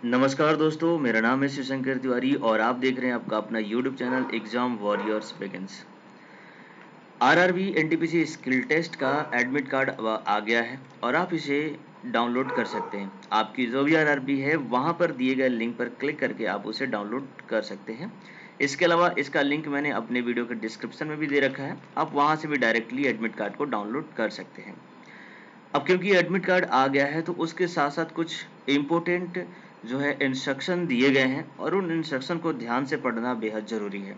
नमस्कार दोस्तों, मेरा नाम है शिवशंकर तिवारी और आप देख रहे हैं आपका अपना YouTube channel exam warriors begins. RRB NTPC skill test का एडमिट कार्ड अब आ गया है और आप इसे डाउनलोड कर सकते हैं। आपकी जो भी आरआरबी है वहां पर दिए गए लिंक पर क्लिक करके आप उसे डाउनलोड कर सकते हैं। इसके अलावा इसका लिंक मैंने अपने वीडियो के डिस्क्रिप्शन में भी दे रखा है, आप वहां से भी डायरेक्टली एडमिट कार्ड को डाउनलोड कर सकते हैं। अब क्योंकि एडमिट कार्ड आ गया है तो उसके साथ साथ कुछ इम्पोर्टेंट जो है इंस्ट्रक्शन दिए गए हैं और उन इंस्ट्रक्शन को ध्यान से पढ़ना बेहद ज़रूरी है,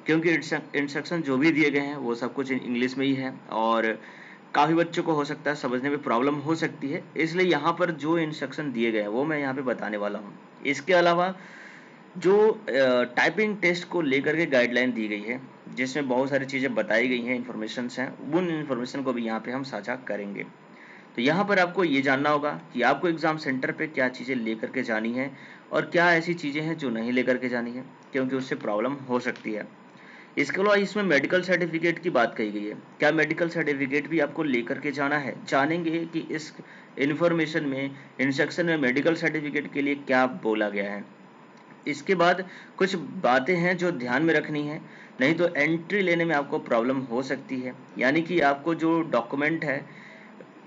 क्योंकि इंस्ट्रक्शन जो भी दिए गए हैं वो सब कुछ इंग्लिश में ही है और काफ़ी बच्चों को हो सकता है समझने में प्रॉब्लम हो सकती है। इसलिए यहाँ पर जो इंस्ट्रक्शन दिए गए हैं वो मैं यहाँ पे बताने वाला हूँ। इसके अलावा जो टाइपिंग टेस्ट को लेकर के गाइडलाइन दी गई है, जिसमें बहुत सारी चीज़ें बताई गई हैं, इन्फॉर्मेशन हैं, उन इन्फॉर्मेशन को भी यहाँ पे हम साझा करेंगे। तो यहाँ पर आपको ये जानना होगा कि आपको एग्ज़ाम सेंटर पे क्या चीज़ें लेकर के जानी है और क्या ऐसी चीज़ें हैं जो नहीं लेकर के जानी है, क्योंकि उससे प्रॉब्लम हो सकती है। इसके अलावा इसमें मेडिकल सर्टिफिकेट की बात कही गई है। क्या मेडिकल सर्टिफिकेट भी आपको लेकर के जाना है? जानेंगे कि इस इन्फॉर्मेशन में, इंस्ट्रक्शन में मेडिकल सर्टिफिकेट के लिए क्या बोला गया है। इसके बाद कुछ बातें हैं जो ध्यान में रखनी है, नहीं तो एंट्री लेने में आपको प्रॉब्लम हो सकती है। यानी कि आपको जो डॉक्यूमेंट है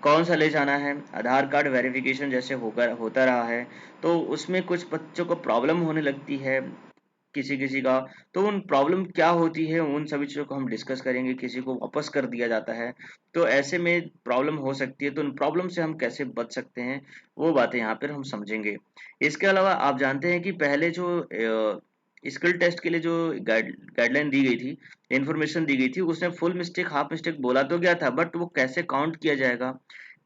कौन सा ले जाना है, आधार कार्ड वेरिफिकेशन जैसे होकर होता रहा है, तो उसमें कुछ बच्चों को प्रॉब्लम होने लगती है, किसी-किसी का। तो उन प्रॉब्लम क्या होती है, उन सभी चीज़ों को हम डिस्कस करेंगे। किसी को वापस कर दिया जाता है, तो ऐसे में प्रॉब्लम हो सकती है, तो उन प्रॉब्लम से हम कैसे बच सकते हैं, वो बातें यहाँ पर हम समझेंगे। इसके अलावा आप जानते हैं कि पहले जो स्किल टेस्ट के लिए जो गाइडलाइन दी गई थी, इन्फॉर्मेशन दी गई थी, उसमें फुल मिस्टेक, हाफ मिस्टेक बोला तो गया था, बट वो कैसे काउंट किया जाएगा,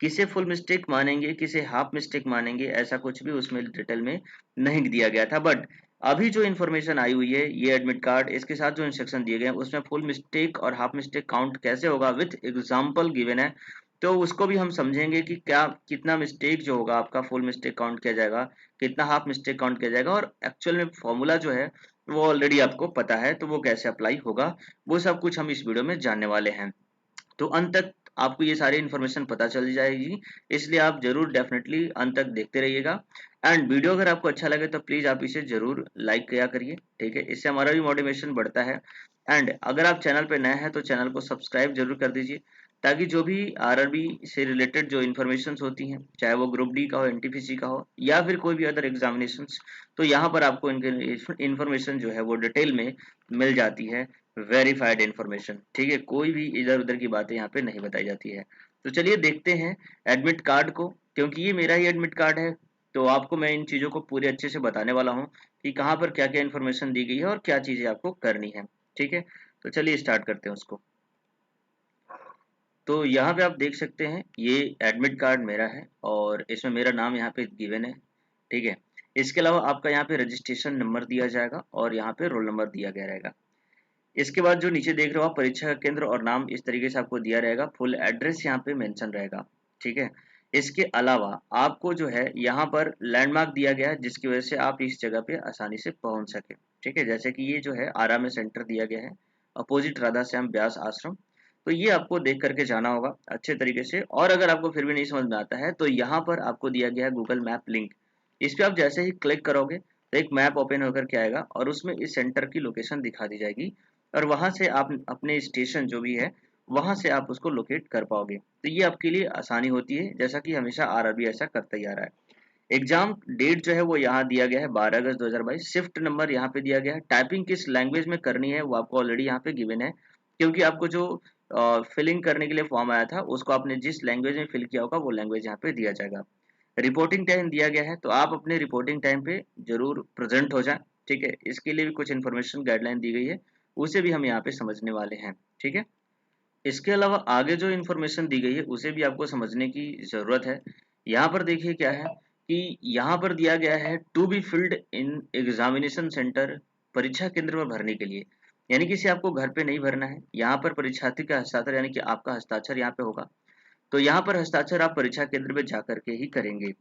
किसे फुल मिस्टेक मानेंगे, किसे हाफ मिस्टेक मानेंगे, ऐसा कुछ भी उसमें डिटेल में नहीं दिया गया था। बट अभी जो इन्फॉर्मेशन आई हुई है, ये एडमिट कार्ड, इसके साथ जो इंस्ट्रक्शन दिए गए हैं, उसमें फुल मिस्टेक और हाफ मिस्टेक काउंट कैसे होगा विथ एग्जाम्पल गिवन है। तो उसको भी हम समझेंगे कि क्या कितना मिस्टेक जो होगा आपका फुल मिस्टेक काउंट किया जाएगा, कितना हाफ मिस्टेक काउंट किया जाएगा, और एक्चुअल में फॉर्मूला जो है वो ऑलरेडी आपको पता है, तो वो कैसे अप्लाई होगा, वो सब कुछ हम इस वीडियो में जानने वाले हैं। तो अंत तक आपको ये सारी इन्फॉर्मेशन पता चल जाएगी, इसलिए आप जरूर डेफिनेटली अंत तक देखते रहिएगा। एंड वीडियो अगर आपको अच्छा लगे तो प्लीज आप इसे जरूर लाइक किया करिए, ठीक है, इससे हमारा भी मोटिवेशन बढ़ता है। एंड अगर आप चैनल पे नए हैं तो चैनल को सब्सक्राइब जरूर कर दीजिए, ताकि जो भी आरआरबी से रिलेटेड जो इन्फॉर्मेशन होती हैं, चाहे वो ग्रुप डी का हो, एनटीपीसी का हो, या फिर कोई भी अदर एग्जामिनेशन, तो यहाँ पर आपको इनके इन्फॉर्मेशन जो है वो डिटेल में मिल जाती है, वेरीफाइड इन्फॉर्मेशन, ठीक है, कोई भी इधर उधर की बातें यहाँ पे नहीं बताई जाती है। तो चलिए देखते हैं एडमिट कार्ड को, क्योंकि ये मेरा ही एडमिट कार्ड है, तो आपको मैं इन चीज़ों को पूरे अच्छे से बताने वाला हूँ कि कहाँ पर क्या क्या इन्फॉर्मेशन दी गई है और क्या चीज़ें आपको करनी है, ठीक है। तो चलिए स्टार्ट करते हैं उसको। तो यहाँ पे आप देख सकते हैं ये एडमिट कार्ड मेरा है और इसमें मेरा नाम यहाँ पे गिवन है, ठीक है। इसके अलावा आपका यहाँ पे रजिस्ट्रेशन नंबर दिया जाएगा और यहाँ पे रोल नंबर दिया गया रहेगा। इसके बाद जो नीचे देख रहे हो आप, परीक्षा केंद्र और नाम इस तरीके से आपको दिया रहेगा, फुल एड्रेस यहाँ पे मेंशन रहेगा, ठीक है। इसके अलावा आपको जो है यहाँ पर लैंडमार्क दिया गया है, जिसकी वजह से आप इस जगह पे आसानी से पहुंच सके, ठीक है। जैसे कि ये जो है आरा में सेंटर दिया गया है, अपोजिट राधा श्याम व्यास आश्रम। तो ये आपको देख करके जाना होगा अच्छे तरीके से, और अगर आपको फिर भी नहीं समझ में आता है तो यहाँ पर आपको दिया गया है गूगल मैप लिंक। इस पे आप जैसे ही क्लिक करोगे तो एक मैप ओपन होकर के आएगा और उसमें इस सेंटर की लोकेशन दिखा दी जाएगी, और वहां से आप अपने स्टेशन जो भी है वहां से आप उसको लोकेट कर पाओगे। तो ये आपके लिए आसानी होती है, जैसा कि हमेशा आरआरबी ऐसा करता ही आ रहा है। एग्जाम डेट जो है वो यहाँ दिया गया है 12 अगस्त 2022। शिफ्ट नंबर यहाँ पे दिया गया है। टाइपिंग किस लैंग्वेज में करनी है वो आपको ऑलरेडी यहाँ पे गिवन है, क्योंकि आपको जो फिलिंग करने के लिए फॉर्म आया था उसको आपने जिस लैंग्वेज में फिल किया होगा वो लैंग्वेज यहाँ पे दिया जाएगा। रिपोर्टिंग टाइम दिया गया है, तो आप अपने रिपोर्टिंग टाइम पे जरूर प्रेजेंट हो जाएं, ठीक है। इसके लिए भी कुछ इन्फॉर्मेशन गाइडलाइन दी गई है, उसे भी हम यहाँ पे समझने वाले हैं, ठीक है। इसके अलावा आगे जो इन्फॉर्मेशन दी गई है उसे भी आपको समझने की जरूरत है। यहाँ पर देखिए क्या है कि यहाँ पर दिया गया है to be filled in examination centre, परीक्षा केंद्र में भरने के लिए, यानी कि इसे आपको घर पे नहीं भरना है, यहाँ पर परीक्षार्थी का हस्ताक्षर यानी कि आपका हस्ताक्षर यहाँ पे होगा। तो यहाँ पर हस्ताक्षर आप परीक्षा केंद्र में जा करके ही करेंगे।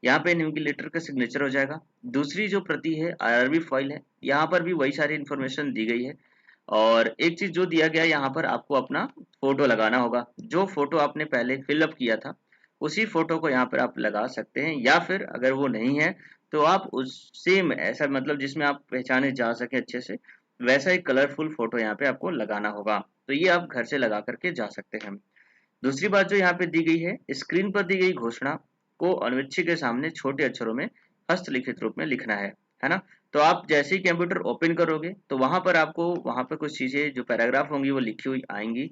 यहाँ पे इन्विजिलेटर का सिग्नेचर हो जाएगा। दूसरी जो प्रति है आरआरबी फाइल है, यहाँ पर भी वही सारी इन्फॉर्मेशन दी गई है। और एक चीज जो दिया गया है, यहाँ पर आपको अपना फोटो लगाना होगा। जो फोटो आपने पहले फिलअप किया था उसी फोटो को यहाँ पर आप लगा सकते हैं, या फिर अगर वो नहीं है तो आप उस सेम ऐसा मतलब जिसमें आप पहचाने जा सके अच्छे से, वैसा एक कलरफुल फोटो यहाँ पे आपको लगाना होगा। तो ये आप घर से लगा करके जा सकते हैं। दूसरी बात जो यहाँ पे दी गई है, स्क्रीन पर दी गई घोषणा को अनुच्छेद के सामने छोटे अक्षरों में हस्तलिखित रूप में लिखना है ना। तो आप जैसे ही कंप्यूटर ओपन करोगे तो वहां पर आपको वहां पर कुछ चीजें जो पैराग्राफ होंगी वो लिखी हुई आएंगी।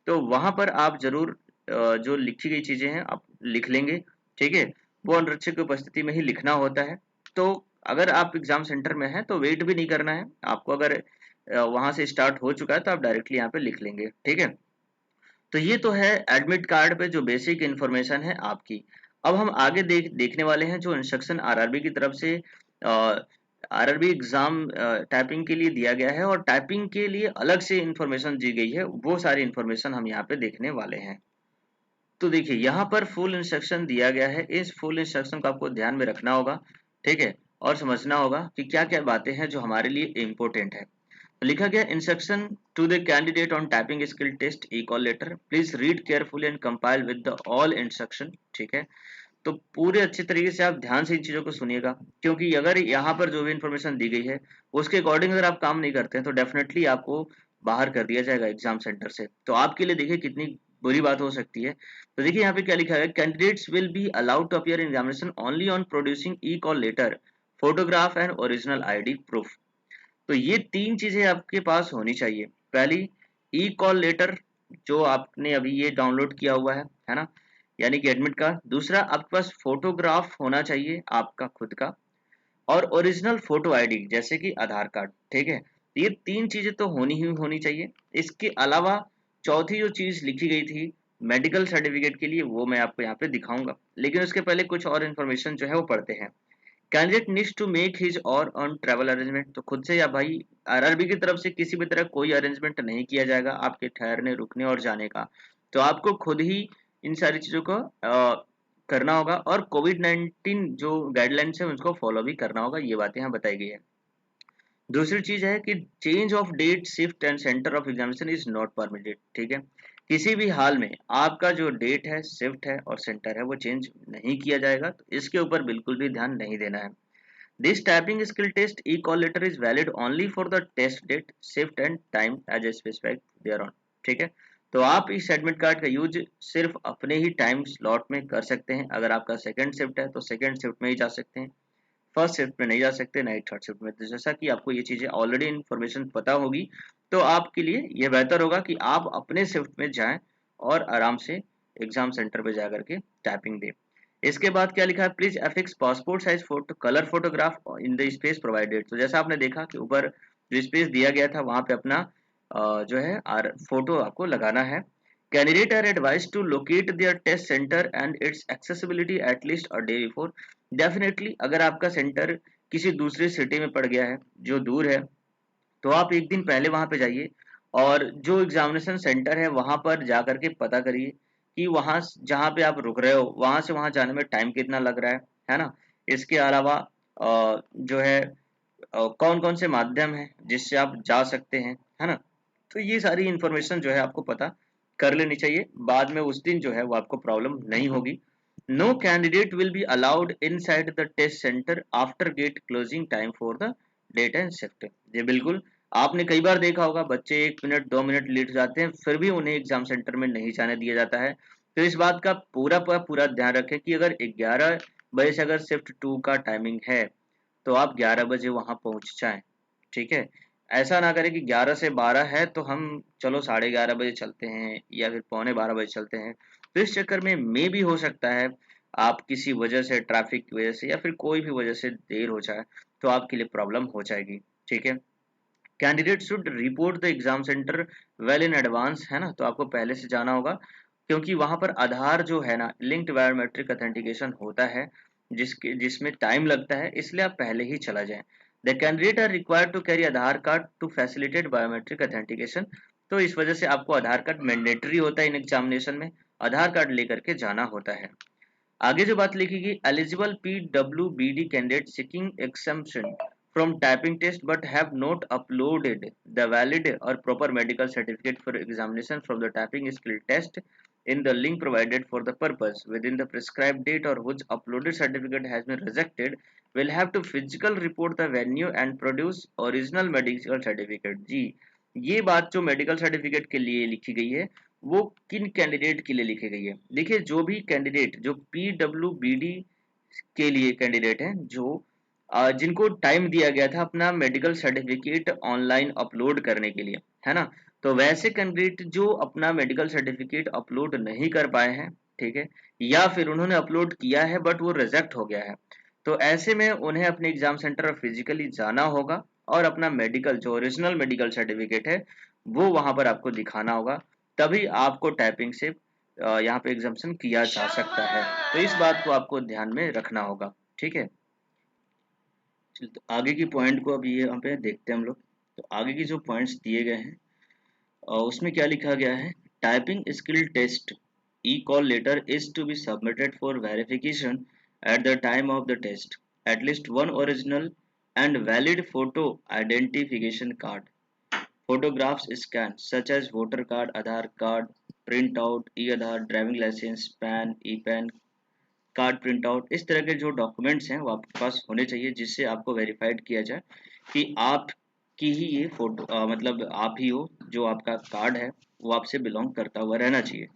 तो वहां पर आप जरूर जो लिखी गई चीजें हैं आप लिख लेंगे, ठीक है। वो अनुच्छेद की उपस्थिति में ही लिखना होता है। तो अगर आप एग्जाम सेंटर में हैं तो वेट भी नहीं करना है आपको, अगर वहां से स्टार्ट हो चुका है तो आप डायरेक्टली यहाँ पे लिख लेंगे, ठीक है। तो ये तो है एडमिट कार्ड पे जो बेसिक इन्फॉर्मेशन है आपकी। अब हम आगे देखने वाले हैं जो इंस्ट्रक्शन आरआरबी की तरफ से आरआरबी एग्जाम टाइपिंग के लिए दिया गया है और टाइपिंग के लिए अलग से इंफॉर्मेशन दी गई है, वो सारी इंफॉर्मेशन हम यहाँ पे देखने वाले हैं। तो देखिए यहाँ पर फुल इंस्ट्रक्शन दिया गया है, इस फुल इंस्ट्रक्शन को आपको ध्यान में रखना होगा, ठीक है, और समझना होगा कि क्या क्या बातें हैं जो हमारे लिए इम्पोर्टेंट है। तो लिखा गया instruction to the candidate on typing skill test e call letter, please read carefully and compile with the all instruction, ठीक है। तो पूरे अच्छे तरीके से आप ध्यान से इन चीजों को सुनिएगा, क्योंकि अगर यहाँ पर जो भी इंफॉर्मेशन दी गई है उसके अकॉर्डिंग अगर आप काम नहीं करते हैं तो डेफिनेटली आपको बाहर कर दिया जाएगा एग्जाम सेंटर से। तो आपके लिए देखिए कितनी बुरी बात हो सकती है। तो देखिए यहाँ पे क्या लिखा है, candidates will be allowed to appear in examination only on producing e call letter, photograph and original ID proof. तो ये तीन चीजें आपके पास होनी चाहिए। पहली, ई कॉल लेटर जो आपने अभी ये डाउनलोड किया हुआ है ना, यानी कि एडमिट कार्ड। दूसरा, आपके पास फोटोग्राफ होना चाहिए आपका खुद का, और ओरिजिनल फोटो आईडी जैसे कि आधार कार्ड, ठीक है। ये तीन चीजें तो होनी ही होनी चाहिए। इसके अलावा चौथी जो चीज लिखी गई थी मेडिकल सर्टिफिकेट के लिए, वो मैं आपको यहाँ पे दिखाऊंगा, लेकिन उसके पहले कुछ और इन्फॉर्मेशन जो है वो पढ़ते हैं। Candidate needs to make his or on travel arrangement, तो खुद से या भाई आरआरबी की तरफ से किसी भी तरह कोई अरेंजमेंट नहीं किया जाएगा आपके ठहरने रुकने और जाने का। तो आपको खुद ही इन सारी चीजों को करना होगा, और कोविड-19 जो गाइडलाइंस है उनको फॉलो भी करना होगा, ये बातें यहाँ बताई गई है। दूसरी चीज है कि change of date shift and centre of examination is not permitted, ठीक है। किसी भी हाल में आपका जो डेट है, शिफ्ट है और सेंटर है वो चेंज नहीं किया जाएगा, तो इसके ऊपर बिल्कुल भी ध्यान नहीं देना है। This typing skill test e-call letter is valid only for the test date, shift and time as specified thereon, ठीक है। तो आप इस एडमिट कार्ड का यूज सिर्फ अपने ही टाइम स्लॉट में कर सकते हैं। अगर आपका सेकंड शिफ्ट है तो सेकंड शिफ्ट में ही जा सकते हैं, फर्स्ट शिफ्ट में नहीं जा सकते, नाइट थर्ड शिफ्ट में। तो जैसा कि आपको ये चीजें ऑलरेडी इन्फॉर्मेशन पता होगी, तो आपके लिए ये बेहतर होगा कि आप अपने शिफ्ट में जाएं और आराम से एग्जाम सेंटर पे जा करके टाइपिंग दें। इसके बाद क्या लिखा है, please affix passport size photo colour photograph in the space provided. तो जैसा आपने देखा कि ऊपर जो स्पेस दिया गया था वहां पे अपना जो है फोटो आपको लगाना है। Candidate are advise to locate their test centre and its accessibility at least a day before. Definitely अगर आपका सेंटर किसी दूसरे सिटी में पड़ गया है जो दूर है, तो आप एक दिन पहले वहां पे जाइए और जो एग्जामिनेशन सेंटर है वहां पर जा करके पता करिए कि वहां जहाँ पे आप रुक रहे हो वहां से वहां जाने में टाइम कितना लग रहा है ना। इसके अलावा जो है कौन कौन से माध्यम है जिससे आप जा सकते हैं, है ना। तो ये सारी इंफॉर्मेशन जो है आपको पता कर लेनी चाहिए, बाद में उस दिन जो है वो आपको प्रॉब्लम नहीं होगी। No candidate will be allowed inside the test centre after gate closing time for the date and shift. ये बिल्कुल आपने कई बार देखा होगा, बच्चे 1 मिनट 2 मिनट लेट जाते हैं फिर भी उन्हें एग्जाम सेंटर में नहीं जाने दिया जाता है। तो इस बात का पूरा ध्यान रखें कि अगर 11 बजे से अगर शिफ्ट 2 का टाइमिंग है तो आप 11 बजे वहां पहुंच जाएं, ठीक है। ऐसा ना करें कि 11 से 12 है तो हम चलो 11:30 बजे चलते हैं या फिर पौने 12 बजे चलते हैं। तो इस चक्कर में मे भी हो सकता है आप किसी वजह से, ट्रैफिक की वजह से या फिर कोई भी वजह से देर हो जाए तो आपके लिए प्रॉब्लम हो जाएगी, ठीक है। Candidate should report the exam centre well in advance, है ना। तो आपको पहले से जाना होगा, क्योंकि वहां पर आधार जो है ना लिंक्ड बायोमेट्रिक ऑथेंटिकेशन होता है जिसमें टाइम लगता है, इसलिए आप पहले ही चला जाएं। The candidate are required to carry Aadhaar card to facilitate biometric authentication. तो इस वजह से आपको आधार कार्ड मैंडेटरी होता है इन एग्जामिनेशन में, आधार कार्ड लेकर के जाना होता है। आगे जो बात लिखी गई, eligible PWBD candidate seeking exemption from typing test but have not uploaded the valid और proper medical certificate for examination from the typing skill test in the link provided for the purpose within the prescribed date or whose uploaded certificate has been rejected will have to physical report the venue and produce original medical certificate। जी, ये बात जो medical certificate के लिए लिखी गई है वो किन कैंडिडेट के लिए लिखी गई है? देखिए, जो भी कैंडिडेट जो PWBD के लिए कैंडिडेट हैं, जो जिनको टाइम दिया गया था अपना मेडिकल सर्टिफिकेट ऑनलाइन अपलोड करने के लिए, है ना? तो वैसे कैंडिडेट जो अपना मेडिकल सर्टिफिकेट अपलोड नहीं कर पाए हैं, ठीक है, या फिर उन्होंने अपलोड किया है बट वो रिजेक्ट हो गया है, तो ऐसे में उन्हें अपने एग्जाम सेंटर फिजिकली जाना होगा और अपना मेडिकल जो ओरिजिनल मेडिकल सर्टिफिकेट है वो वहां पर आपको दिखाना होगा, तभी आपको टाइपिंग से यहाँ पे एग्जाम्पशन किया जा सकता है। तो इस बात को आपको ध्यान में रखना होगा, ठीक है। चलिए, तो आगे की पॉइंट को अभी यहाँ पे देखते हैं हम लोग। तो आगे की जो पॉइंट्स दिए गए हैं उसमें क्या लिखा गया है? Typing skill test e call letter is to be submitted for verification at the time of the test. At least one original and valid photo identification card, photographs scanned such as voter card, Aadhaar card, print out, e Aadhaar, driving licence, PAN, e PAN card print out, इस तरह के जो documents हैं वो आपके पास होने चाहिए जिससे आपको वेरीफाइड किया जाए कि आप की ही ये फोटो मतलब आप ही हो, जो आपका कार्ड है वो आपसे बिलोंग करता हुआ रहना चाहिए।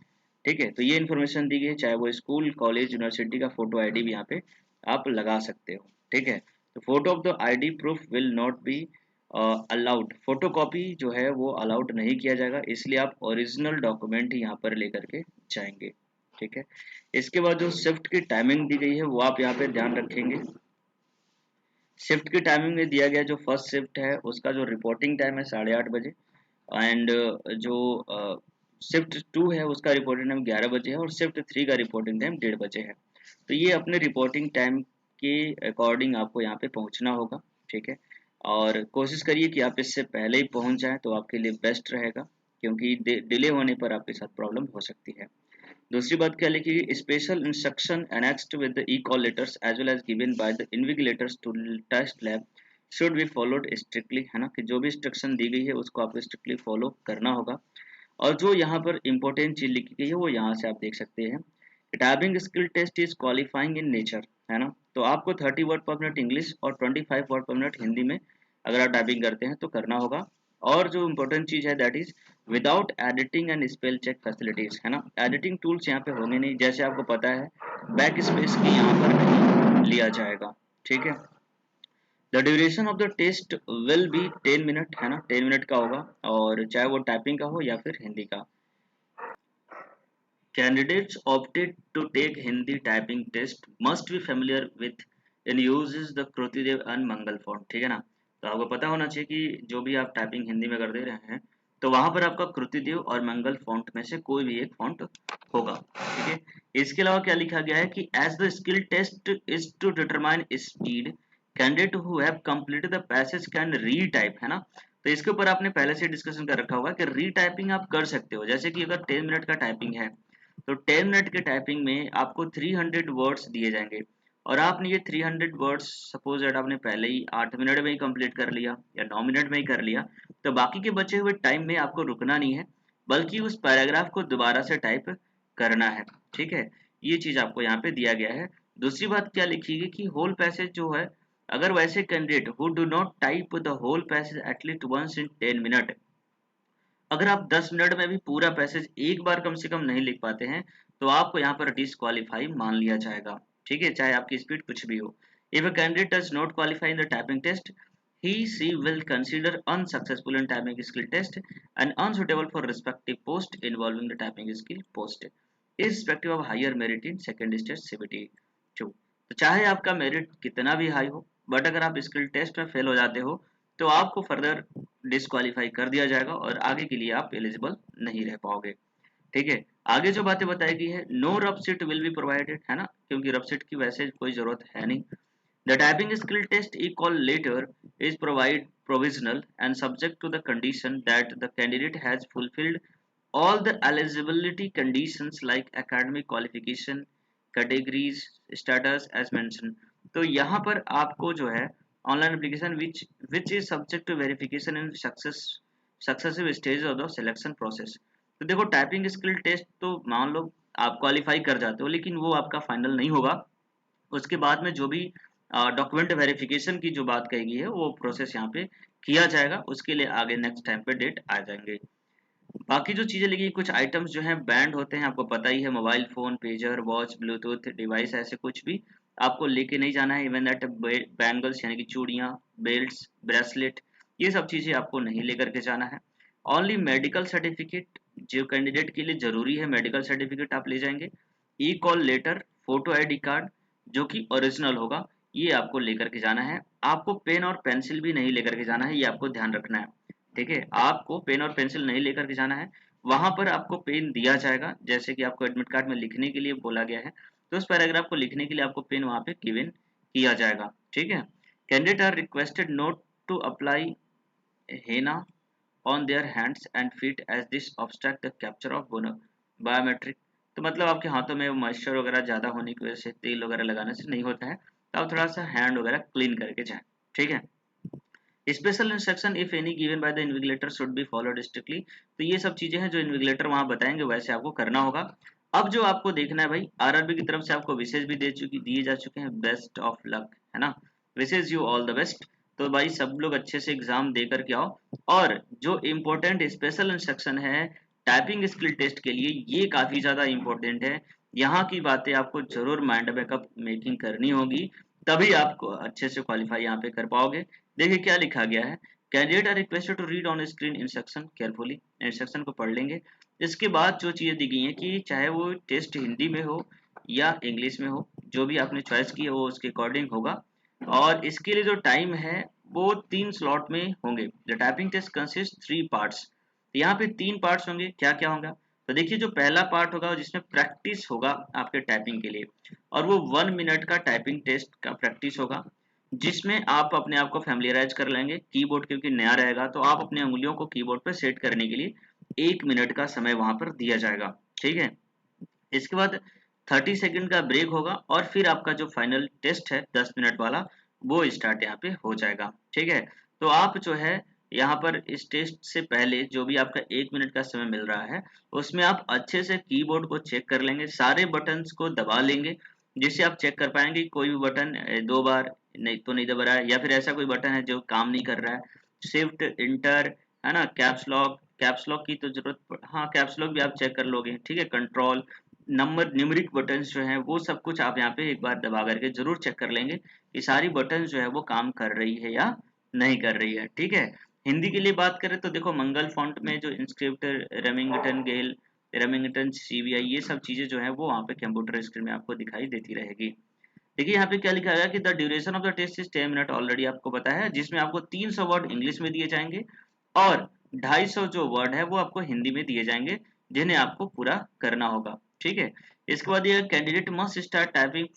ठीक है, तो ये इन्फॉर्मेशन दी गई है, चाहे वो स्कूल, कॉलेज, यूनिवर्सिटी का फोटो आईडी भी यहाँ पे आप लगा सकते हो। ठीक है, तो photo of the ID proof will not be allowed, photo copy जो है वो अलाउड नहीं किया जाएगा, इसलिए आप ओरिजिनल डॉक्यूमेंट ही यहाँ पर लेकर के जाएंगे। ठीक है, इसके बाद जो शिफ्ट की टाइमिंग दी गई है वो आप यहाँ पे ध्यान रखेंगे। शिफ्ट की टाइमिंग में दिया गया जो फर्स्ट शिफ्ट है उसका जो रिपोर्टिंग टाइम है 8:30 बजे, एंड जो शिफ्ट 2 है उसका रिपोर्टिंग टाइम 11 बजे है और शिफ्ट 3 का रिपोर्टिंग टाइम 1:30 है। तो ये अपने रिपोर्टिंग टाइम के अकॉर्डिंग आपको यहाँ पे पहुँचना होगा। ठीक है, और कोशिश करिए कि आप इससे पहले ही पहुँच जाएं तो आपके लिए बेस्ट रहेगा, क्योंकि डिले होने पर आपके साथ प्रॉब्लम हो सकती है। दूसरी बात क्या लिखी गई? Special instruction annexed with the e call letters as well as given by the invigilators to test lab should be followed strictly, है ना, कि जो भी इंस्ट्रक्शन दी गई है उसको आपको स्ट्रिक्टली फॉलो करना होगा। और जो यहाँ पर इंपॉर्टेंट चीज लिखी गई है वो यहाँ से आप देख सकते हैं, typing skill test is qualifying in nature, है ना, तो आपको 30 वर्ड पर मिनट इंग्लिश और 25 वर्ड पर मिनट हिंदी में अगर आप टाइपिंग करते हैं तो करना होगा। और जो इम्पोर्टेंट चीज है that is without editing and spell check facilities, है ना, एडिटिंग टूल्स यहाँ पे होंगे नहीं, जैसे आपको पता है बैक स्पेस की यहाँ पर नहीं लिया जाएगा। ठीक है, the duration of the test will be 10 minute, है ना, 10 मिनट का होगा, और चाहे वो टाइपिंग का हो या फिर हिंदी का। Candidates opted to take Hindi typing test must be familiar with and uses the Krutidev and Mangal font। ठीक है ना, तो आपको पता होना चाहिए कि जो भी आप टाइपिंग हिंदी में कर दे रहे हैं तो वहां पर आपका कृतिदेव और मंगल फॉन्ट में से कोई भी एक फॉन्ट होगा। ठीक है, इसके अलावा क्या लिखा गया है कि as the skill test is to determine speed, candidate who have completed the passage can retype, है ना, तो इसके ऊपर आपने पहले से डिस्कशन कर रखा होगा कि रीटाइपिंग आप कर सकते हो। जैसे कि अगर 10 मिनट का टाइपिंग है तो 10 मिनट के टाइपिंग में आपको 300 वर्ड्स दिए जाएंगे, और आपने ये 300 वर्ड्स सपोज दैट आपने पहले ही 8 मिनट में ही कंप्लीट कर लिया या 9 मिनट में ही कर लिया, तो बाकी के बचे हुए टाइम में आपको रुकना नहीं है, बल्कि उस पैराग्राफ को दोबारा से टाइप करना है। ठीक है, ये चीज आपको यहाँ पे दिया गया है। दूसरी बात क्या लिखी गई कि होल पैसेज जो है, अगर वैसे candidate who do not type the whole passage at least once in 10 minute, अगर आप 10 मिनट में भी पूरा पैसेज एक बार कम से कम नहीं लिख पाते हैं तो आपको यहाँ पर डिसक्वालीफाई मान लिया जाएगा। ठीक है, चाहे आपकी स्पीड कुछ भी हो। If a candidate does not qualify in the typing test, he she will consider unsuccessful in typing skill test and unsuitable for respective post involving the typing skill post irrespective of higher merit in second stage CBT 2। तो चाहे आपका merit कितना भी high हो, but अगर आप skill test में fail हो जाते हो तो आपको फर्दर डिसक्वालीफाई कर दिया जाएगा और आगे के लिए आप एलिजिबल नहीं रह पाओगे। ठीक है, आगे जो बातें बताई गई है, no rough sheet will be provided, है ना, क्योंकि रफ सीट की वैसे कोई जरूरत है नहीं। The typing skill test equal letter is provide provisional and subject to the condition that the candidate has fulfilled all the eligibility conditions like academic qualification categories status as mentioned। तो यहाँ पर आपको जो है online application which is subject to verification in successive stages of the selection process, तो देखो typing skill test तो मान लो आप क्वालिफाई कर जाते हो, लेकिन वो आपका फाइनल नहीं होगा। उसके बाद में जो भी डॉक्यूमेंट वेरिफिकेशन की जो बात कही गई है वो प्रोसेस यहाँ पे किया जाएगा, उसके लिए आगे नेक्स्ट टाइम पे डेट आ जाएंगे। बाकी जो चीजें लिखी, कुछ आइटम्स जो हैं बैंड होते हैं, आपको पता ही है, mobile phone, pager, watch, Bluetooth device, ऐसे कुछ भी आपको लेके नहीं जाना है। इवन दैट बैंगल्स यानी कि चूड़ियां, बेल्ट्स, ब्रेसलेट, ये सब चीजें आपको नहीं लेकर के जाना है। ओनली मेडिकल सर्टिफिकेट जो कैंडिडेट के लिए जरूरी है, मेडिकल सर्टिफिकेट आप ले जाएंगे। E call letter, photo ID card जो कि ओरिजिनल होगा, ये आपको लेकर के जाना है। आपको पेन और पेंसिल भी नहीं लेकर के जाना है, ये आपको ध्यान रखना है। ठीक है, आपको पेन और पेंसिल नहीं लेकर के जाना है। वहां पर आपको पेन दिया जाएगा, जैसे कि आपको एडमिट कार्ड में लिखने के लिए बोला गया है, तो उस पैराग्राफ को लिखने के लिए आपको पेन वहां पे गिवन किया जाएगा। ठीक है, candidate are requested not to apply henna on their hands and feet as this obstruct the capture of biometric. तो मतलब आपके हाथों में मॉइस्चर वगैरह ज्यादा होने की वजह से, तेल वगैरह लगाने से नहीं होता है, तो आप थोड़ा सा हैंड वगैरह क्लीन करके जाएं। ठीक है, special instruction if any given by the invigilator should be followed strictly. तो ये सब चीजें हैं जो इन्विजिलेटर वहां बताएंगे, वैसे आपको करना होगा। अब जो आपको देखना है भाई, आरआरबी की तरफ से आपको विशेष भी दिए जा चुके हैं, बेस्ट ऑफ लक, है ना, विशेष यू ऑल द बेस्ट। तो भाई सब लोग अच्छे से एग्जाम दे करके आओ। और जो इम्पोर्टेंट स्पेशल इंस्ट्रक्शन है टाइपिंग स्किल टेस्ट के लिए, ये काफी ज्यादा इंपॉर्टेंट है। यहाँ की बातें आपको जरूर माइंड बैकअप मेकिंग करनी होगी, तभी आप अच्छे से क्वालिफाई यहाँ पे कर पाओगे। देखिए क्या लिखा गया है, candidate are requested to read on screen instruction carefully. Instruction को पढ़ लेंगे। इसके बाद जो चीजें दी गई हैं कि चाहे वो टेस्ट हिंदी में हो या इंग्लिश में हो, जो भी आपने चॉइस की है वो उसके अकॉर्डिंग होगा। और इसके लिए जो टाइम है वो 3 स्लॉट में होंगे। The typing test consist 3 parts. यहाँ पे 3 पार्ट्स होंगे, क्या क्या होगा, तो देखिए जो पहला पार्ट होगा जिसमें प्रैक्टिस होगा आपके टाइपिंग के लिए, और वो 1 मिनट का टाइपिंग टेस्ट का प्रैक्टिस होगा, जिसमें आप अपने आप को फैमिलियराइज कर लेंगे। कीबोर्ड क्योंकि नया रहेगा, तो आप अपनी उंगलियों को कीबोर्ड पर सेट करने के लिए 1 मिनट का समय वहां पर दिया जाएगा। ठीक है, इसके बाद 30 सेकंड का ब्रेक होगा, और फिर आपका जो फाइनल टेस्ट है 10 मिनट वाला, वो स्टार्ट यहाँ पे हो जाएगा। ठीक है, तो आप जो है यहाँ पर इस टेस्ट से पहले जो भी आपका 1 मिनट का समय मिल रहा है, उसमें आप अच्छे से कीबोर्ड को चेक कर लेंगे, सारे बटन्स को दबा लेंगे, जिससे आप चेक कर पाएंगे कोई भी बटन 2 बार नहीं तो नहीं दबा रहा है, या फिर ऐसा कोई बटन है जो काम नहीं कर रहा है। शिफ्ट, इंटर, है ना, कैप्स लॉक की तो जरूरत, हाँ कैप्स लॉक भी आप चेक कर लोगे। ठीक है, कंट्रोल, नंबर, न्यूमेरिक बटन्स जो हैं वो सब कुछ आप यहाँ पे एक बार दबा करके जरूर चेक कर लेंगे कि सारी बटन जो है वो काम कर रही है या नहीं कर रही है। ठीक है, हिंदी के लिए बात करें तो देखो मंगल फॉन्ट में जो इंस्क्रिप्ट, रेमिंगटन गेल, रेमिंगटन सीवीआई, ये सब चीजें जो है वो वहाँ पे कंप्यूटर स्क्रीन में आपको दिखाई देती रहेगी। देखिए यहाँ पे क्या लिखा गया कि the duration of the test is 10 minute, already आपको पता है, जिसमें आपको 300 वर्ड इंग्लिश में दिए जाएंगे और 250 जो वर्ड है वो आपको हिंदी में दिए जाएंगे, जिन्हें आपको पूरा करना होगा। ठीक है, इसके बाद ये candidate must start typing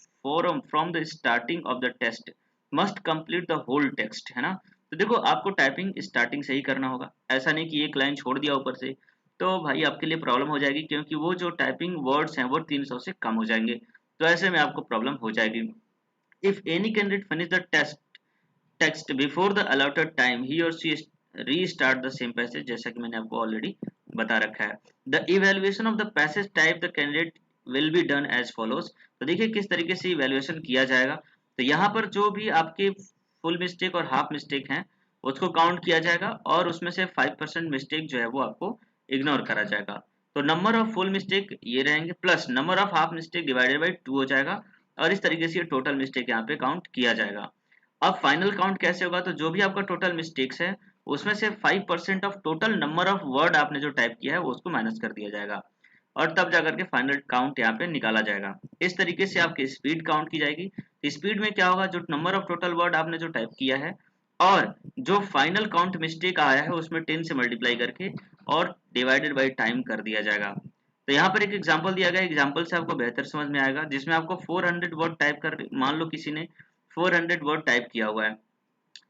from the starting of the test, must complete the whole text, है ना। तो देखो आपको टाइपिंग स्टार्टिंग से ही करना होगा, ऐसा नहीं कि एक लाइन छोड़ दिया ऊपर से, तो भाई आपके लिए प्रॉब्लम हो जाएगी, क्योंकि वो जो टाइपिंग वर्ड्स हैं वो 300 से कम हो जाएंगे, तो ऐसे में आपको प्रॉब्लम हो जाएगी। If any candidate finish the text before the allotted time, he और she restart the same passage, जैसा कि मैंने आपको ऑलरेडी बता रखा है। The evaluation of the passage type the candidate will be done as follows. तो देखिए किस तरीके से इवेल्युएशन किया जाएगा। तो यहाँ पर जो भी आपके फुल मिस्टेक और हाफ मिस्टेक हैं उसको काउंट किया जाएगा, और उसमें से 5% मिस्टेक जो है वो आपको इग्नोर करा जाएगा। तो नंबर ऑफ फुल मिस्टेक ये रहेंगे, plus number of half mistake divided by 2 हो जाएगा, और इस तरीके से ये टोटल मिस्टेक यहाँ पे काउंट किया जाएगा। अब फाइनल काउंट कैसे होगा, तो जो भी आपका टोटल मिस्टेक्स है उसमें से 5% of total number of word आपने जो टाइप किया है वो उसको माइनस कर दिया जाएगा, और तब जाकर के फाइनल काउंट यहाँ पे निकाला जाएगा। इस तरीके से आपकी स्पीड काउंट की जाएगी। स्पीड में क्या होगा, जो नंबर ऑफ टोटल वर्ड आपने जो टाइप किया है और जो फाइनल काउंट मिस्टेक आया है उसमें 10 से मल्टीप्लाई करके और डिवाइडेड बाई टाइम कर दिया जाएगा। तो यहाँ पर एक एग्जांपल दिया गया, एग्जांपल से आपको बेहतर समझ में आएगा, जिसमें आपको 400 वर्ड टाइप कर, मान लो किसी ने 400 वर्ड टाइप किया हुआ है,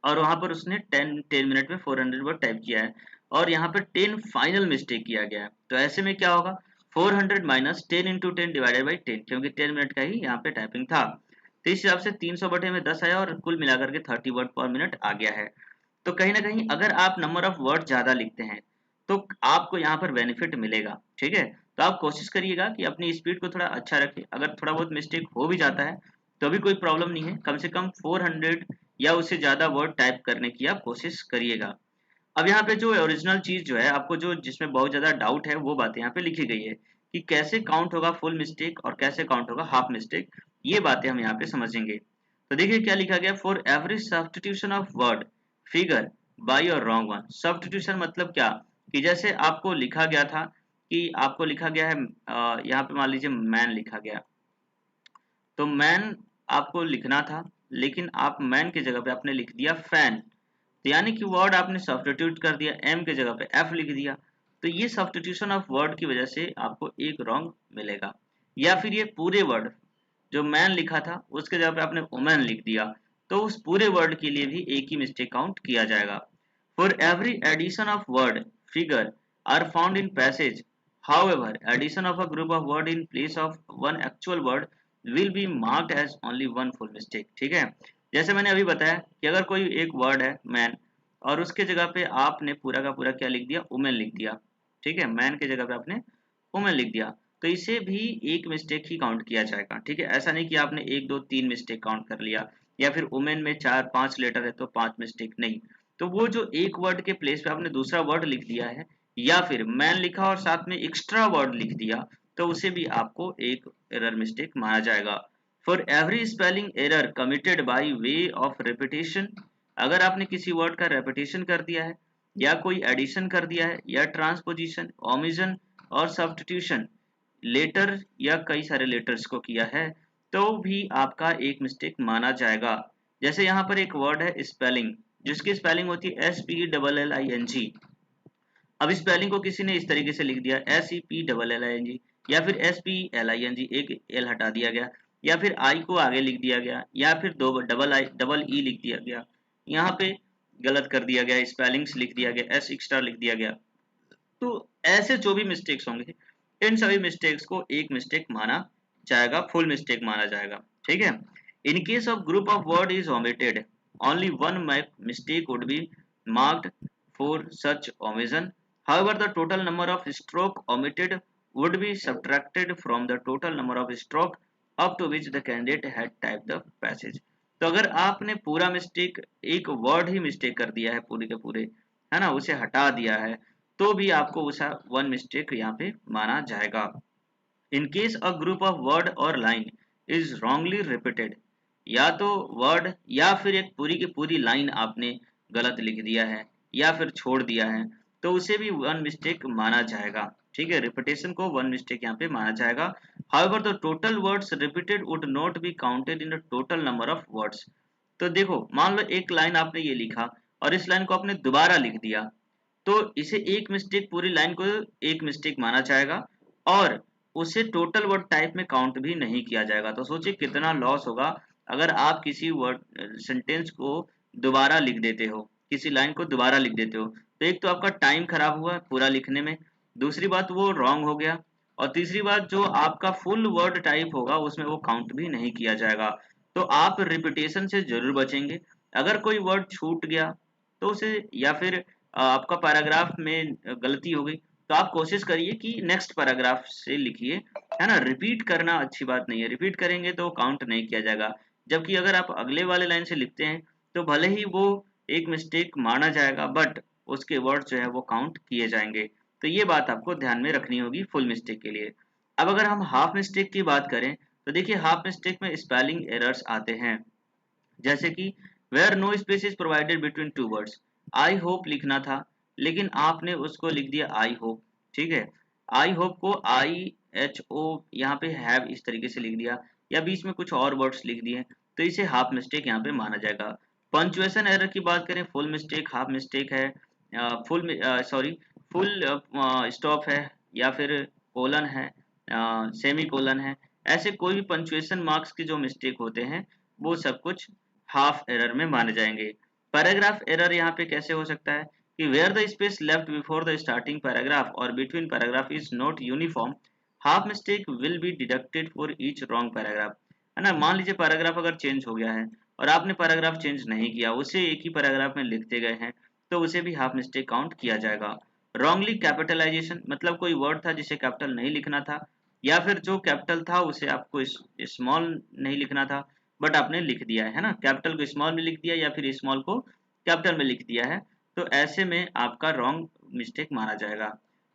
और वहां पर उसने 10 मिनट में 400 वर्ड टाइप किया है, और यहाँ पर 10 फाइनल मिस्टेक किया गया है। तो ऐसे में क्या होगा, 400 माइनस 10 इंटू 10 डिवाइडेड बाई 10, क्योंकि 10 मिनट का ही यहाँ पे टाइपिंग था, तो इस हिसाब से 300 बटे में 10 आया, और कुल मिलाकर के 30 वर्ड पर मिनट आ गया है। तो कहीं ना कहीं अगर आप नंबर ऑफ वर्ड ज्यादा लिखते हैं तो आपको यहाँ पर बेनिफिट मिलेगा। ठीक है, तो आप कोशिश करिएगा कि अपनी स्पीड को थोड़ा अच्छा रखें। अगर थोड़ा बहुत मिस्टेक हो भी जाता है तो भी कोई प्रॉब्लम नहीं है, कम से कम 400 या उससे ज़्यादा वर्ड टाइप करने की आप कोशिश करिएगा। अब यहाँ पे जो ओरिजिनल चीज़ जो है, आपको जो जिसमें बहुत ज़्यादा डाउट है वो बातें यहाँ पे लिखी गई है कि कैसे काउंट होगा फुल मिस्टेक और कैसे काउंट होगा हाफ मिस्टेक, ये बातें हम यहाँ पे समझेंगे। तो देखिए क्या लिखा गया, for every substitution of word figure by और रॉन्ग वन। सब्स्टिट्यूशन मतलब क्या, कि जैसे आपको लिखा गया था कि आपको लिखा गया है यहाँ पे मान लीजिए मैन लिखा गया, तो मैन आपको लिखना था, लेकिन आप मैन की जगह पे आपने लिख दिया फैन, तो यानी कि वर्ड आपने सब्स्टिट्यूट कर दिया, एम के जगह पे एफ लिख दिया। तो ये सब्स्टिट्यूशन ऑफ वर्ड की वजह से आपको एक रॉन्ग मिलेगा। या फिर ये पूरे वर्ड जो मैन लिखा था उसके जगह पे आपने वुमेन लिख दिया, तो उस पूरे वर्ड के लिए भी एक ही मिस्टेक काउंट किया जाएगा। For every addition of word figure are found in passage, however addition of a group of word in place of one actual word will be marked as only one full mistake। ठीक है, जैसे मैंने अभी बताया कि अगर कोई एक वर्ड है मैन और उसके जगह पे आपने पूरा का पूरा क्या लिख दिया, वुमेन लिख दिया। ठीक है, मैन के जगह पे आपने वुमेन लिख दिया, तो इसे भी एक मिस्टेक ही काउंट किया जाएगा। ठीक है, ऐसा नहीं कि आपने 1 2 3 मिस्टेक काउंट कर लिया, या फिर वुमेन में 4 5 लेटर है तो 5 मिस्टेक नहीं। तो वो जो एक वर्ड के प्लेस पे आपने दूसरा वर्ड लिख दिया है, या फिर मैन लिखा और साथ में एक्स्ट्रा वर्ड लिख दिया, तो उसे भी आपको एक एरर मिस्टेक माना जाएगा। For every spelling error committed by way of repetition, अगर आपने किसी वर्ड का रेपिटेशन कर दिया है, या कोई एडिशन कर दिया है, या ट्रांसपोजिशन, ओमिशन और सब्स्टिट्यूशन लेटर या कई सारे लेटर्स को किया है, तो भी आपका एक मिस्टेक माना जाएगा। जैसे यहाँ पर एक वर्ड है स्पेलिंग, जिसकी स्पेलिंग होती है SPLLING। अब स्पेलिंग को किसी ने इस तरीके से लिख दिया SEPLLING, या फिर SPLING, एक एल हटा दिया गया, या फिर आई को आगे लिख दिया गया, या फिर दो डबल ई लिख दिया गया, यहाँ पे गलत कर दिया गया, स्पेलिंग्स लिख दिया गया, एस एक्स्ट्रा लिख दिया गया। तो ऐसे जो भी मिस्टेक्स होंगे, इन सभी मिस्टेक्स को एक मिस्टेक माना जाएगा, फुल मिस्टेक माना जाएगा। ठीक है, in case of group of word is omitted, only one mistake would be marked for such omission. However, the total number of stroke omitted would be subtracted from the total number of stroke up to which the candidate had typed the passage। तो अगर आपने पूरा mistake, एक word ही mistake कर दिया है पूरे के पूरे, है ना, उसे हटा दिया है, तो भी आपको उस वन मिस्टेक यहाँ पे माना जाएगा। In case a group of word और लाइन इज रॉन्गली रिपीटेड, या तो वर्ड या फिर एक पूरी की पूरी लाइन आपने गलत लिख दिया है या फिर छोड़ दिया है, तो उसे भी वन मिस्टेक माना जाएगा। ठीक है, रिपीटेशन को वन मिस्टेक यहाँ पे माना जाएगा। However the total words repeated would not be counted in the total number of words. तो देखो, मान लो एक लाइन आपने ये लिखा और इस लाइन को आपने दोबारा लिख दिया, तो इसे एक मिस्टेक, पूरी लाइन को एक मिस्टेक माना जाएगा, और उसे टोटल वर्ड टाइप में काउंट भी नहीं किया जाएगा। तो सोचिए कितना लॉस होगा अगर आप किसी वर्ड सेंटेंस को दोबारा लिख देते हो, किसी लाइन को दोबारा लिख देते हो, तो एक तो आपका टाइम खराब हुआ पूरा लिखने में, दूसरी बात वो रॉन्ग हो गया, और तीसरी बात जो आपका फुल वर्ड टाइप होगा उसमें वो काउंट भी नहीं किया जाएगा। तो आप रिपीटेशन से जरूर बचेंगे। अगर कोई वर्ड छूट गया तो उसे, या फिर आपका पैराग्राफ में गलती हो गई, तो आप कोशिश करिए कि नेक्स्ट पैराग्राफ से लिखिए, है ना। रिपीट करना अच्छी बात नहीं है, रिपीट करेंगे तो काउंट नहीं किया जाएगा। जबकि अगर आप अगले वाले लाइन से लिखते हैं तो भले ही वो एक मिस्टेक माना जाएगा, बट उसके वर्ड जो है वो काउंट किए जाएंगे। तो ये बात आपको ध्यान में रखनी होगी फुल मिस्टेक के लिए। अब अगर हम हाफ मिस्टेक की बात करें, तो देखिए हाफ मिस्टेक में स्पेलिंग एरर्स आते हैं, जैसे कि where no space is provided between two words. I hope लिखना था, लेकिन आपने उसको लिख दिया आई होप। ठीक है, आई होप को IHO यहाँ पे हैव इस तरीके से लिख दिया, या बीच में कुछ और वर्ड्स लिख दिए, तो इसे हाफ मिस्टेक यहाँ पे माना जाएगा। पंचुएशन एरर की बात करें, फुल मिस्टेक, हाफ मिस्टेक है, फुल स्टॉप है, या फिर कोलन है, सेमी कोलन है, ऐसे कोई भी पंचुएशन मार्क्स के जो मिस्टेक होते हैं वो सब कुछ हाफ एरर में माने जाएंगे। पैराग्राफ एरर यहाँ पे कैसे हो सकता है कि where the space left before the starting paragraph और between paragraph is not uniform, half mistake will be deducted for each wrong paragraph. है ना, मान लीजिए पैराग्राफ अगर चेंज हो गया है और आपने पैराग्राफ चेंज नहीं किया, उसे एक ही पैराग्राफ में लिखते गए हैं, तो उसे भी हाफ मिस्टेक काउंट किया जाएगा। रॉन्गली कैपिटलाइजेशन, मतलब कोई वर्ड था जिसे कैपिटल नहीं लिखना था, या फिर जो कैपिटल था उसे आपको स्मॉल नहीं लिखना था बट आपने लिख दिया है ना, कैपिटल को स्मॉल में लिख दिया या फिर स्मॉल को कैपिटल में लिख दिया है, तो ऐसे में आपका रॉन्ग मिस्टेक माना जाएगा।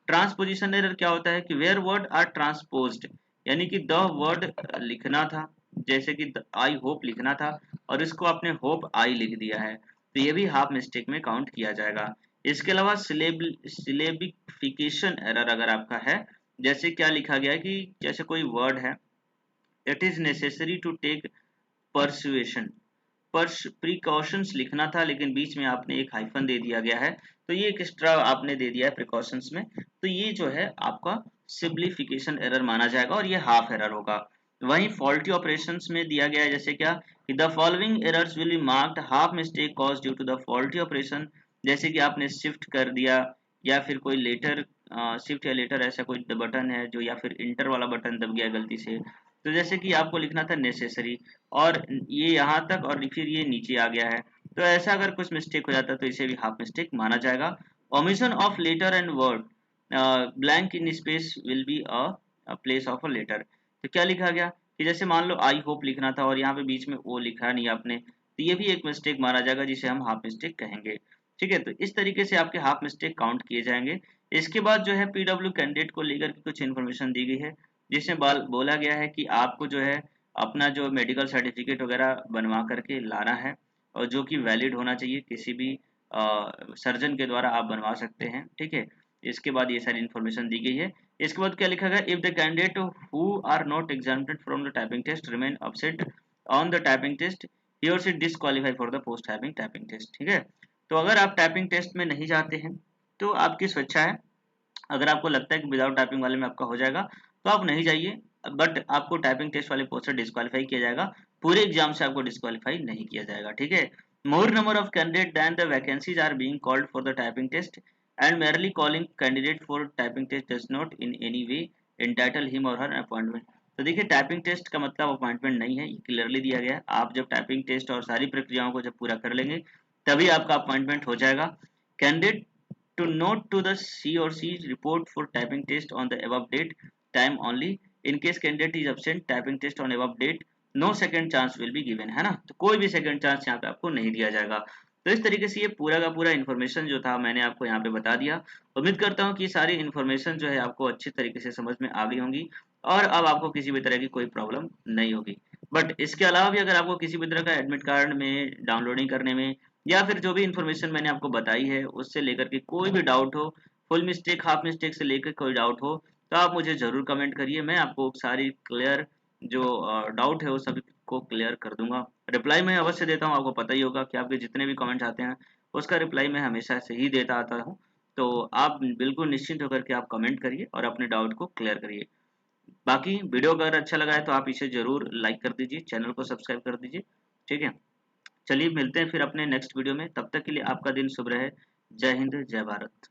ट्रांसपोजिशन एरर क्या होता है कि वेयर वर्ड आर ट्रांसपोज्ड, यानी कि द वर्ड लिखना था, जैसे कि आई होप लिखना था और इसको आपने होप आई लिख दिया है, तो ये भी हाफ मिस्टेक में काउंट किया जाएगा। इसके अलावा सिलेबिफिकेशन एरर अगर आपका है, जैसे क्या लिखा गया है कि जैसे कोई वर्ड है, it is necessary to take persuasion, पर प्रिकॉशंस लिखना था लेकिन बीच में आपने एक हाइफन दे दिया गया है, तो ये एक एक्स्ट्रा आपने दे दिया है प्रिकॉशंस में, तो ये जो है आपका सिम्प्लीफिकेशन एरर माना जाएगा और ये हाफ एरर होगा। वहीं फॉल्टी ऑपरेशंस में दिया गया है जैसे क्या कि the following errors will be marked half mistake cause due to the faulty operation, जैसे कि आपने शिफ्ट कर दिया या फिर कोई लेटर, शिफ्ट या लेटर ऐसा कोई बटन है जो, या फिर इंटर वाला बटन दब गया गलती से, तो जैसे कि आपको लिखना था नेसेसरी और ये यहाँ तक और फिर ये नीचे आ गया है, तो ऐसा अगर कुछ मिस्टेक हो जाता है तो इसे भी हाफ मिस्टेक माना जाएगा। Omission of letter and word, blank in space will be a place of a letter, तो क्या लिखा गया कि जैसे मान लो आई होप लिखना था और यहाँ पे बीच में ओ लिखा नहीं आपने, तो ये भी एक मिस्टेक माना जाएगा जिसे हम हाफ मिस्टेक कहेंगे। ठीक है, तो इस तरीके से आपके हाफ मिस्टेक काउंट किए जाएंगे। इसके बाद जो है पीडब्ल्यू कैंडिडेट को लेकर के कुछ इन्फॉर्मेशन दी गई है, जिसमें बोला गया है कि आपको जो है अपना जो मेडिकल सर्टिफिकेट वगैरह बनवा करके लाना है और जो कि वैलिड होना चाहिए, किसी भी सर्जन के द्वारा आप बनवा सकते हैं। ठीक है, इसके बाद ये सारी इन्फॉर्मेशन दी गई है। इसके बाद क्या लिखा गया, if the candidate who are not exempted from the typing test remain absent on the typing test, he और she disqualify for the post typing test. ठीक है, तो अगर आप टाइपिंग टेस्ट में नहीं जाते हैं तो आपकी स्वेच्छा है, अगर आपको लगता है कि विदाउट टाइपिंग वाले में आपका हो जाएगा तो आप नहीं जाइए, बट आपको टाइपिंग टेस्ट वाले पोस्ट से डिस्क्वालीफाई किया जाएगा, पूरे एग्जाम से आपको डिस्क्वालीफाई नहीं किया जाएगा। ठीक है, more number of candidate than the vacancies are being called for the typing test and merely calling candidate for typing test does not in any way entitle him or her appointment. तो देखिए typing test का मतलब appointment नहीं है, ये clearly दिया गया है। आप जब टाइपिंग टेस्ट और सारी प्रक्रियाओं को जब पूरा कर लेंगे तभी आपका अपॉइंटमेंट हो जाएगा। Candidate to note to the she or she report for typing test on the above date time only, in case candidate is absent typing test on above date no second chance will be given, है ना, तो कोई भी second chance यहाँ पे आपको नहीं दिया जाएगा। तो इस तरीके से ये पूरा का पूरा इन्फॉर्मेशन जो था मैंने आपको यहाँ पे बता दिया। उम्मीद करता हूँ कि सारी इन्फॉर्मेशन जो है आपको अच्छी तरीके से समझ में आ गई होंगी और अब आपको किसी भी तरह की कोई प्रॉब्लम नहीं होगी। बट इसके अलावा भी अगर आपको किसी भी तरह का एडमिट कार्ड में डाउनलोडिंग करने में या फिर जो भी इन्फॉर्मेशन मैंने आपको बताई है उससे लेकर के कोई भी डाउट हो, फुल मिस्टेक हाफ मिस्टेक से लेकर कोई डाउट हो, तो आप मुझे ज़रूर कमेंट करिए, मैं आपको सारी क्लियर जो डाउट है वो सभी को क्लियर कर दूंगा। रिप्लाई मैं अवश्य देता हूँ, आपको पता ही होगा कि आपके जितने भी कमेंट्स आते हैं उसका रिप्लाई मैं हमेशा से ही देता आता हूँ। तो आप बिल्कुल निश्चिंत होकर के आप कमेंट करिए और अपने डाउट को क्लियर करिए। बाकी वीडियो अगर अच्छा लगा है तो आप इसे ज़रूर लाइक कर दीजिए, चैनल को सब्सक्राइब कर दीजिए। ठीक है, चलिए मिलते हैं फिर अपने नेक्स्ट वीडियो में, तब तक के लिए आपका दिन शुभ रहे। जय हिंद, जय भारत।